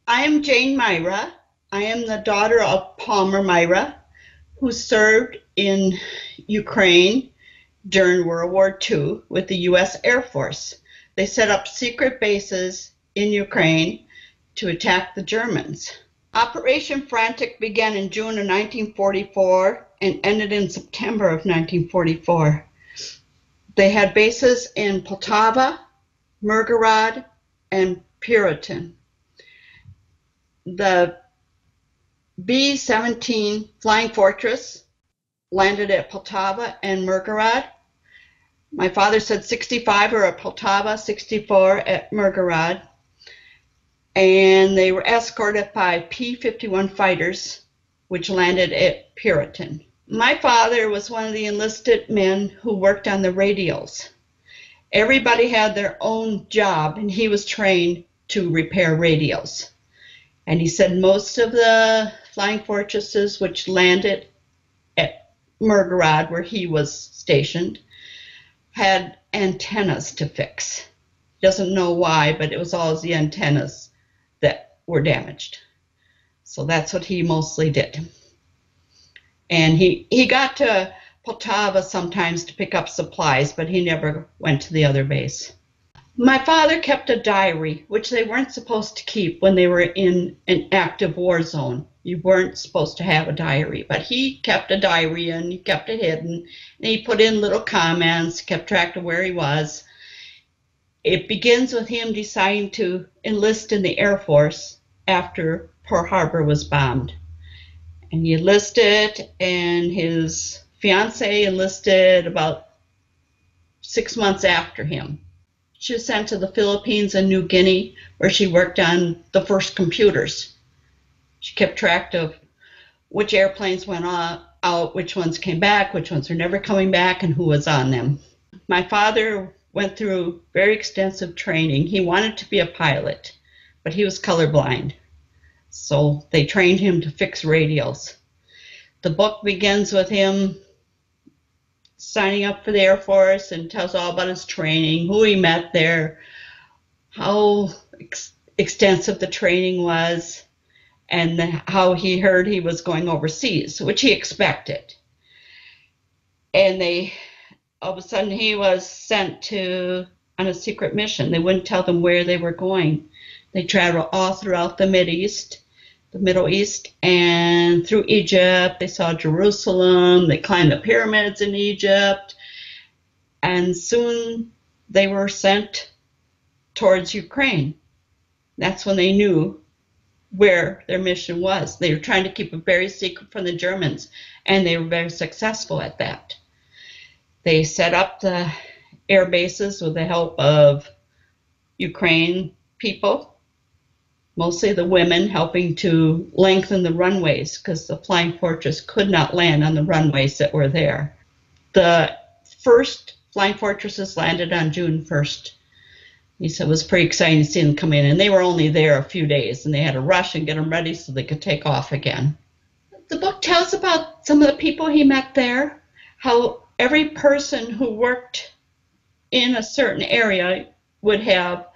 I am Jane Myhra. I am the daughter of Palmer Myhra, who served in Ukraine during World War II with the U.S. Air Force. They set up secret bases in Ukraine to attack the Germans. Operation Frantic began in June of 1944 and ended in September of 1944. They had bases in Poltava, Myrgorod, and Pyriatyn. The B-17 Flying Fortress landed at Poltava and Myrhorod. My father said 65 were at Poltava, 64 at Myrhorod. And they were escorted by P-51 fighters, which landed at Pyriatyn. My father was one of the enlisted men who worked on the radios. Everybody had their own job, and he was trained to repair radios. And he said most of the flying fortresses which landed at Myrgorod, where he was stationed, had antennas to fix. He doesn't know why, but it was always the antennas that were damaged. So that's what he mostly did. And he got to Poltava sometimes to pick up supplies, but he never went to the other base. My father kept a diary, which they weren't supposed to keep when they were in an active war zone. You weren't supposed to have a diary, but he kept a diary and he kept it hidden. And he put in little comments, kept track of where he was. It begins with him deciding to enlist in the Air Force after Pearl Harbor was bombed. And he enlisted, and his fiancée enlisted about 6 months after him. She was sent to the Philippines and New Guinea, where she worked on the first computers. She kept track of which airplanes went out, which ones came back, which ones were never coming back, and who was on them. My father went through very extensive training. He wanted to be a pilot, but he was colorblind. So they trained him to fix radios. The book begins with him signing up for the Air Force and tells all about his training, who he met there, how extensive the training was, and how he heard he was going overseas, which he expected. And all of a sudden he was sent on a secret mission. They wouldn't tell them where they were going. They traveled all throughout the Middle East, and through Egypt. They saw Jerusalem. They climbed the pyramids in Egypt, and soon they were sent towards Ukraine. That's when they knew where their mission was. They were trying to keep it very secret from the Germans, and they were very successful at that. They set up the air bases with the help of Ukraine people, mostly the women, helping to lengthen the runways because the Flying Fortress could not land on the runways that were there. The first Flying Fortresses landed on June 1st. He said it was pretty exciting to see them come in, and they were only there a few days, and they had to rush and get them ready so they could take off again. The book tells about some of the people he met there, how every person who worked in a certain area would have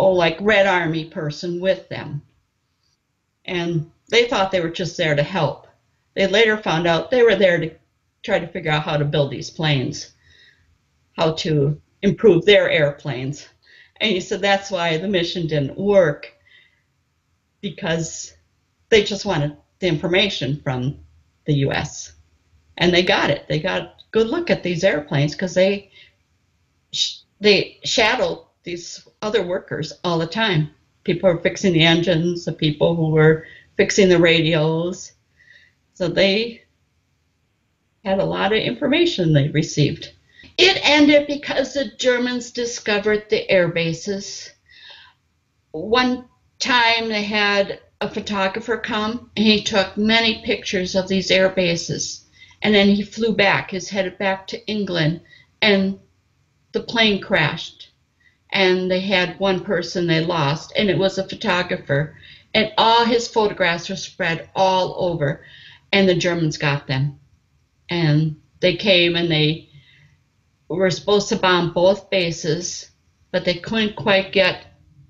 like Red Army person with them. And they thought they were just there to help. They later found out they were there to try to figure out how to build these planes, how to improve their airplanes. And he said that's why the mission didn't work, because they just wanted the information from the U.S. And they got it. They got a good look at these airplanes because they shadowed these other workers all the time. People were fixing the engines, the people who were fixing the radios. So they had a lot of information they received. It ended because the Germans discovered the air bases. One time they had a photographer come, and he took many pictures of these air bases. And then he flew back. He's headed back to England, and the plane crashed. And they had one person they lost, and it was a photographer. And all his photographs were spread all over, and the Germans got them. And they came, and they were supposed to bomb both bases, but they couldn't quite get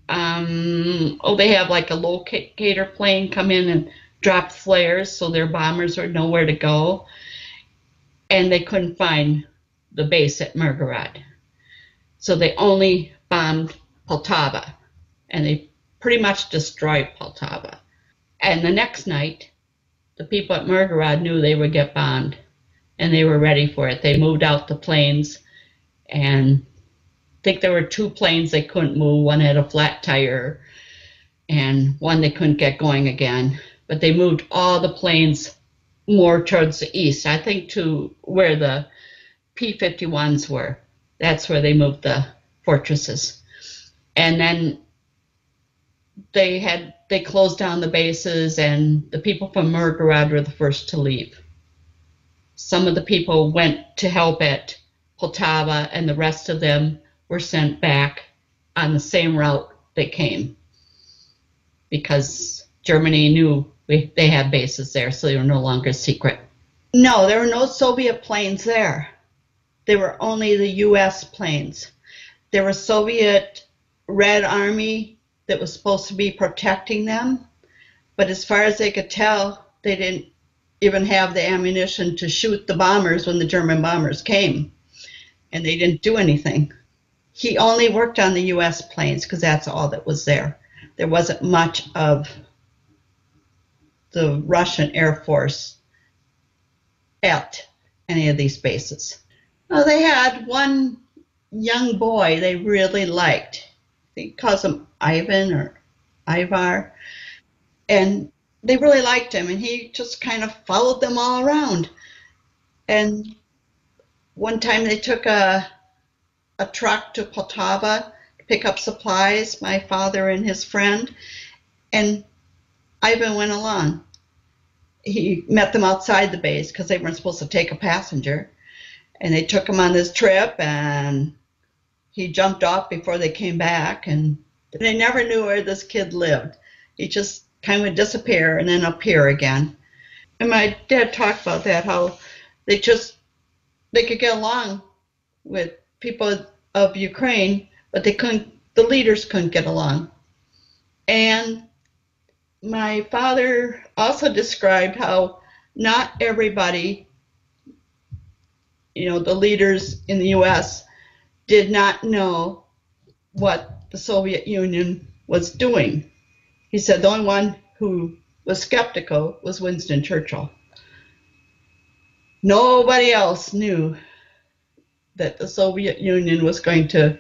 They have like a locator plane come in and drop flares so their bombers would know where to go. And they couldn't find the base at Myrhorod. So they only bombed Poltava, and they pretty much destroyed Poltava. And the next night, the people at Myrhorod knew they would get bombed, and they were ready for it. They moved out the planes, and I think there were 2 planes they couldn't move. One had a flat tire, and one they couldn't get going again. But they moved all the planes more towards the east, I think to where the P-51s were. That's where they moved the fortresses. And then they closed down the bases, and the people from Myrhorod were the first to leave. Some of the people went to help at Poltava, and the rest of them were sent back on the same route they came, because Germany knew they had bases there, so they were no longer secret. No, there were no Soviet planes there. They were only the U.S. planes. There was Soviet Red Army that was supposed to be protecting them, but as far as they could tell, they didn't even have the ammunition to shoot the bombers when the German bombers came, and they didn't do anything. He only worked on the U.S. planes because that's all that was there. There wasn't much of the Russian Air Force at any of these bases. Well, they had one young boy they really liked. He calls him Ivan or Ivar. And they really liked him, and he just kind of followed them all around. And one time they took a truck to Poltava to pick up supplies, my father and his friend, and Ivan went along. He met them outside the base because they weren't supposed to take a passenger. And they took him on this trip, and he jumped off before they came back, and they never knew where this kid lived. He just kind of would disappear and then appear again. And my dad talked about that, how they could get along with people of Ukraine, but the leaders couldn't get along. And my father also described how not everybody, the leaders in the U.S. did not know what the Soviet Union was doing. He said the only one who was skeptical was Winston Churchill. Nobody else knew that the Soviet Union was going to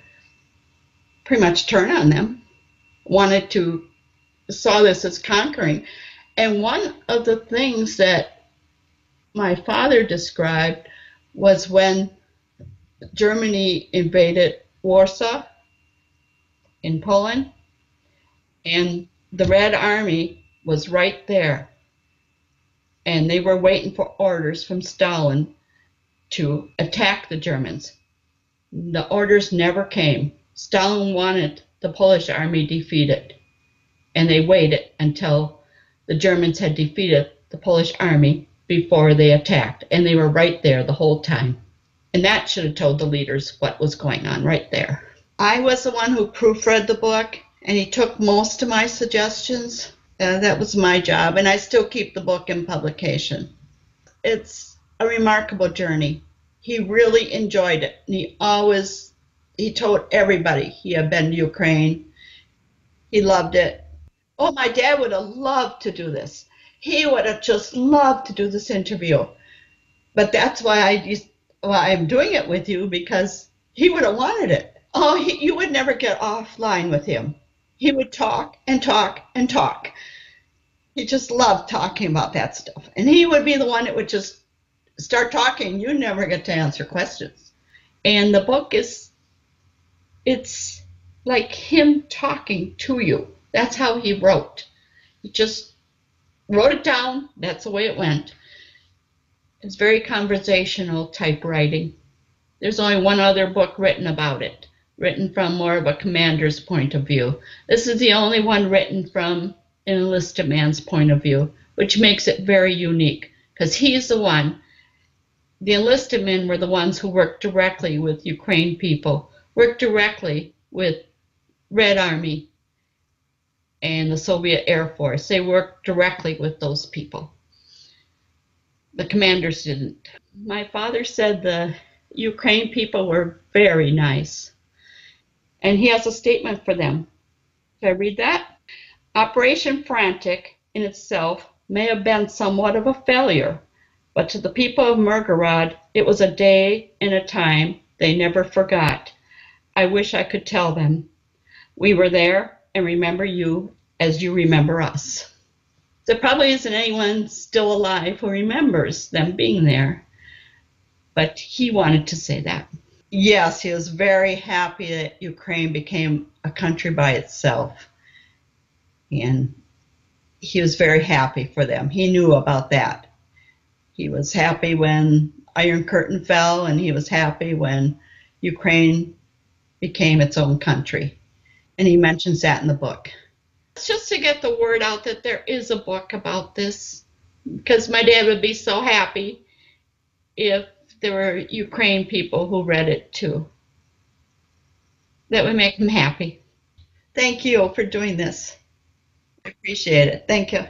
pretty much turn on them, saw this as conquering. And one of the things that my father described was when Germany invaded Warsaw in Poland, and the Red Army was right there, and they were waiting for orders from Stalin to attack the Germans. The orders never came. Stalin wanted the Polish army defeated, and they waited until the Germans had defeated the Polish army before they attacked, and they were right there the whole time. And that should have told the leaders what was going on right there. I was the one who proofread the book, and he took most of my suggestions. That was my job, and I still keep the book in publication. It's a remarkable journey. He really enjoyed it, and he told everybody he had been to Ukraine. He loved it. Oh, my dad would have loved to do this. He would have just loved to do this interview. But that's why I'm doing it with you, because he would have wanted it. Oh, you would never get offline with him. He would talk and talk and talk. He just loved talking about that stuff. And he would be the one that would just start talking. You never get to answer questions. And the book it's like him talking to you. That's how he wrote. He just wrote it down. That's the way it went. It's very conversational type writing. There's only one other book written about it, written from more of a commander's point of view. This is the only one written from an enlisted man's point of view, which makes it very unique, because he's the enlisted men were the ones who worked directly with Ukraine people, worked directly with Red Army, and the Soviet Air Force. They worked directly with those people. The commanders didn't. My father said the Ukraine people were very nice, and he has a statement for them. Can I read that? Operation Frantic in itself may have been somewhat of a failure, but to the people of Myrhorod, it was a day and a time they never forgot. I wish I could tell them. We were there and remember you as you remember us. There probably isn't anyone still alive who remembers them being there, but he wanted to say that. Yes, he was very happy that Ukraine became a country by itself, and he was very happy for them. He knew about that. He was happy when Iron Curtain fell, and he was happy when Ukraine became its own country. And he mentions that in the book. It's just to get the word out that there is a book about this, because my dad would be so happy if there were Ukraine people who read it too. That would make him happy. Thank you for doing this. I appreciate it. Thank you.